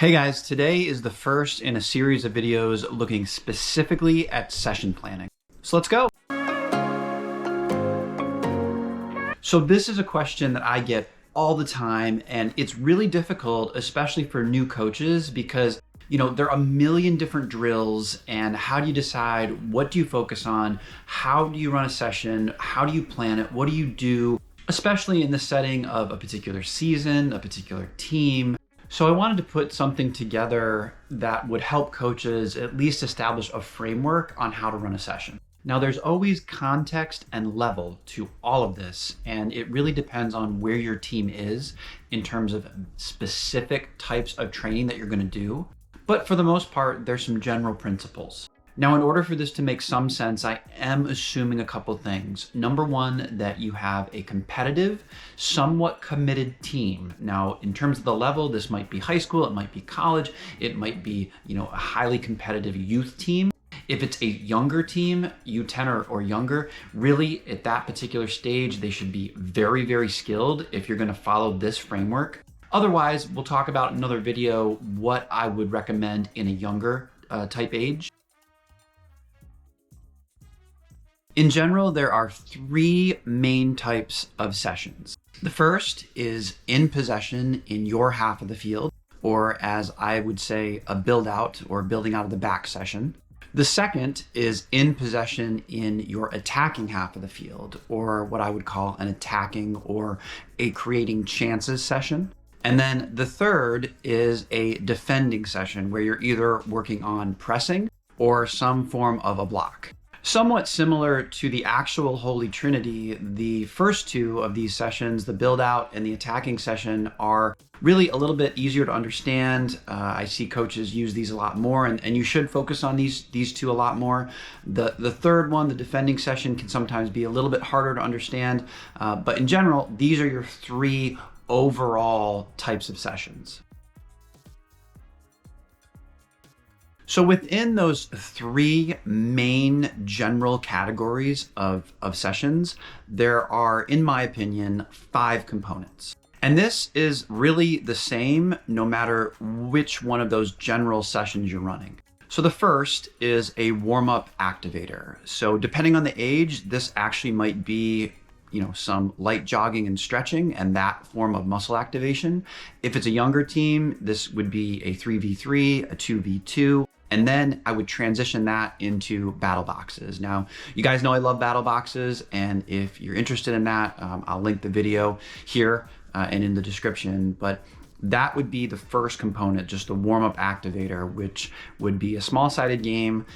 Hey guys, today is the first in a series of videos looking specifically at session planning. So let's go. So this is a question that I get all the time, and it's really difficult, especially for new coaches, because there are a million different drills, and how do you decide what do you focus on? How do you run a session? How do you plan it? What do you do, especially in the setting of a particular season, a particular team? So I wanted to put something together that would help coaches at least establish a framework on how to run a session. Now, there's always context and level to all of this, and it really depends on where your team is in terms of specific types of training that you're going to do. But for the most part, there's some general principles. Now, in order for this to make some sense, I am assuming a couple things. Number one, that you have a competitive, somewhat committed team. Now, in terms of the level, this might be high school, it might be college, it might be, a highly competitive youth team. If it's a younger team, U10 or younger, really at that particular stage, they should be very, very skilled if you're going to follow this framework. Otherwise, we'll talk about in another video what I would recommend in a younger type age. In general, there are three main types of sessions. The first is in possession in your half of the field, or as I would say, a build out or building out of the back session. The second is in possession in your attacking half of the field, or what I would call an attacking or a creating chances session. And then the third is a defending session where you're either working on pressing or some form of a block. Somewhat similar to the actual Holy Trinity, the first two of these sessions, the build out and the attacking session, are really a little bit easier to understand. I see coaches use these a lot more, and you should focus on these two a lot more. The third one, the defending session, can sometimes be a little bit harder to understand, but in general, these are your three overall types of sessions. So within those three main general categories of sessions, there are, in my opinion, 5 components. And this is really the same no matter which one of those general sessions you're running. So the first is a warm-up activator. So depending on the age, this actually might be some light jogging and stretching and that form of muscle activation. If it's a younger team, this would be a 3v3, a 2v2. And then I would transition that into battle boxes. Now, you guys know I love battle boxes, and if you're interested in that, I'll link the video here and in the description. But that would be the first component, just the warm-up activator, which would be a small-sided game,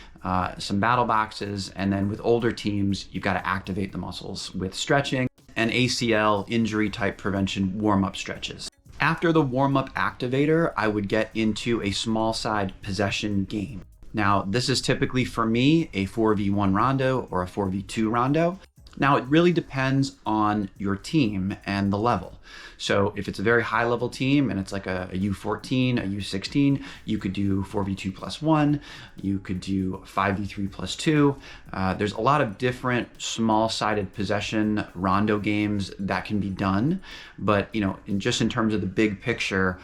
some battle boxes, and then with older teams, you've got to activate the muscles with stretching and ACL injury type prevention warm-up stretches. After the warm-up activator, I would get into a small side possession game. Now, this is typically for me a 4v1 rondo or a 4v2 rondo. Now, it really depends on your team and the level. So if it's a very high level team and it's like a U14, a U16, you could do 4v2 plus 1, you could do 5v3 plus 2. There's a lot of different small-sided possession rondo games that can be done. But, in terms of the big picture,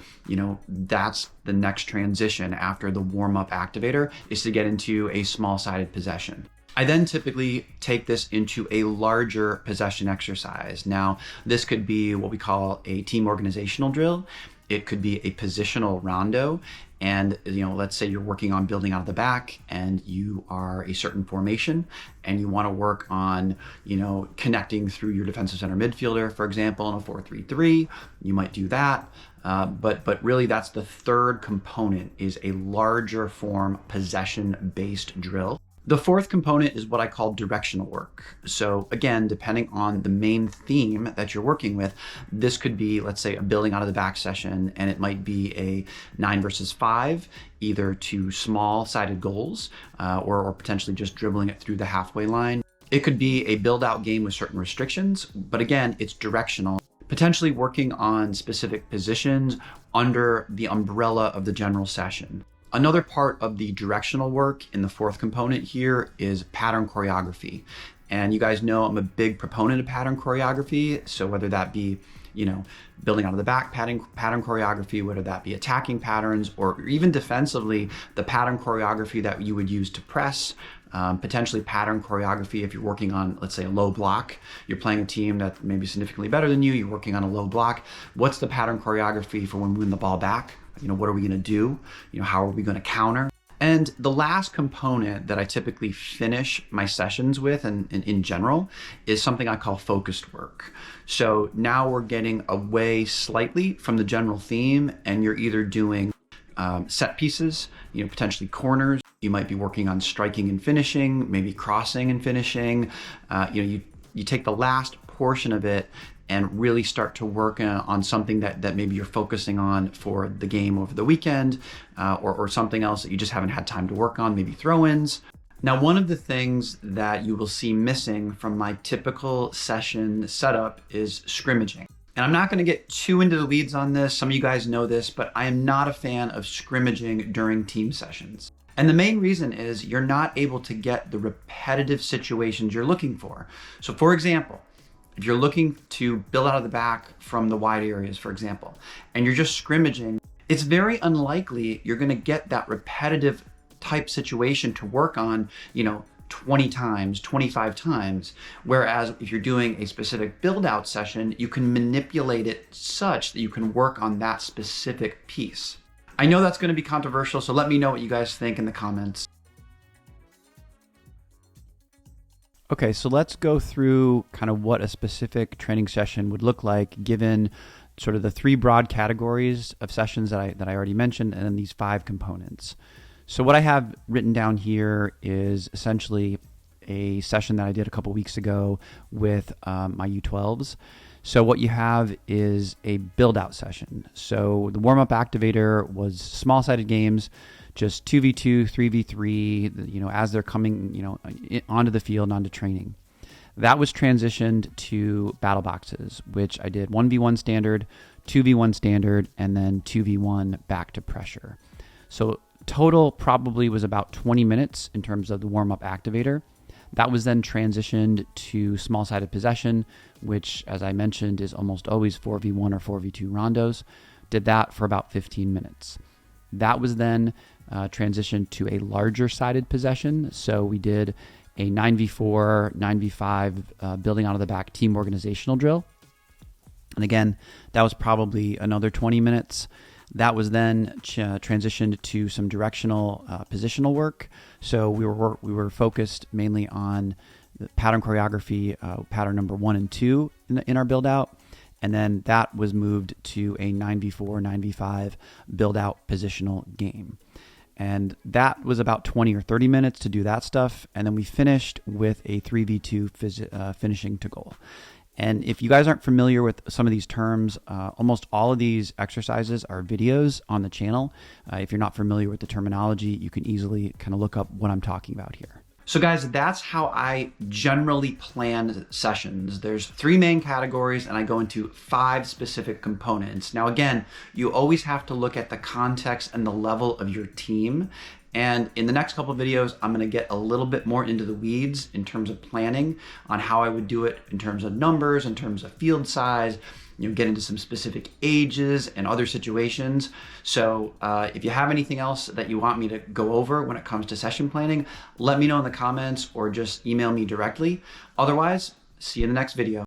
that's the next transition after the warm-up activator is to get into a small-sided possession. I then typically take this into a larger possession exercise. Now, this could be what we call a team organizational drill. It could be a positional rondo. And, let's say you're working on building out of the back and you are a certain formation and you want to work on, connecting through your defensive center midfielder, for example, in a 4-3-3, you might do that. But really that's the third component, is a larger form possession-based drill. The fourth component is what I call directional work. So again, depending on the main theme that you're working with, this could be, let's say, a building out of the back session, and it might be a 9 versus 5, either to small-sided goals or potentially just dribbling it through the halfway line. It could be a build-out game with certain restrictions, but again, it's directional, potentially working on specific positions under the umbrella of the general session. Another part of the directional work in the fourth component here is pattern choreography. And you guys know I'm a big proponent of pattern choreography. So whether that be building out of the back pattern choreography, whether that be attacking patterns or even defensively, the pattern choreography that you would use to press, potentially pattern choreography if you're working on, let's say, a low block. You're playing a team that may be significantly better than you. You're working on a low block. What's the pattern choreography for when we win the ball back? What are we going to do? How are we going to counter? And the last component that I typically finish my sessions with, and in general, is something I call focused work. So now we're getting away slightly from the general theme, and you're either doing set pieces, potentially corners. You might be working on striking and finishing, maybe crossing and finishing. You take the last portion of it and really start to work on something that maybe you're focusing on for the game over the weekend, or something else that you just haven't had time to work on, maybe throw-ins. Now, one of the things that you will see missing from my typical session setup is scrimmaging. And I'm not going to get too into the weeds on this. Some of you guys know this, but I am not a fan of scrimmaging during team sessions. And the main reason is you're not able to get the repetitive situations you're looking for. So for example, if you're looking to build out of the back from the wide areas, for example, and you're just scrimmaging, it's very unlikely you're going to get that repetitive type situation to work on, 20 times, 25 times. Whereas if you're doing a specific build out session, you can manipulate it such that you can work on that specific piece. I know that's going to be controversial, so let me know what you guys think in the comments. Okay, so let's go through kind of what a specific training session would look like given sort of the three broad categories of sessions that I already mentioned, and then these 5 components. So what I have written down here is essentially a session that I did a couple weeks ago with my U12s. So what you have is a build-out session. So the warm-up activator was small-sided games, just 2v2, 3v3, as they're coming, onto the field, onto training. That was transitioned to battle boxes, which I did 1v1 standard, 2v1 standard, and then 2v1 back to pressure. So total probably was about 20 minutes in terms of the warm-up activator. That was then transitioned to small-sided possession, which, as I mentioned, is almost always 4v1 or 4v2 rondos. Did that for about 15 minutes. That was then transitioned to a larger-sided possession. So we did a 9v4, 9v5 building out of the back team organizational drill. And again, that was probably another 20 minutes. That was then transitioned to some directional positional work. So we were focused mainly on the pattern choreography, pattern number 1 and 2 in our build out. And then that was moved to a 9v4, 9v5 build out positional game. And that was about 20 or 30 minutes to do that stuff. And then we finished with a 3v2 finishing to goal. And if you guys aren't familiar with some of these terms, almost all of these exercises are videos on the channel. If you're not familiar with the terminology, you can easily kind of look up what I'm talking about here. So guys, that's how I generally plan sessions. There's 3 main categories and I go into 5 specific components. Now again, you always have to look at the context and the level of your team. And in the next couple of videos, I'm going to get a little bit more into the weeds in terms of planning on how I would do it in terms of numbers, in terms of field size, get into some specific ages and other situations. So if you have anything else that you want me to go over when it comes to session planning, let me know in the comments or just email me directly. Otherwise, see you in the next video.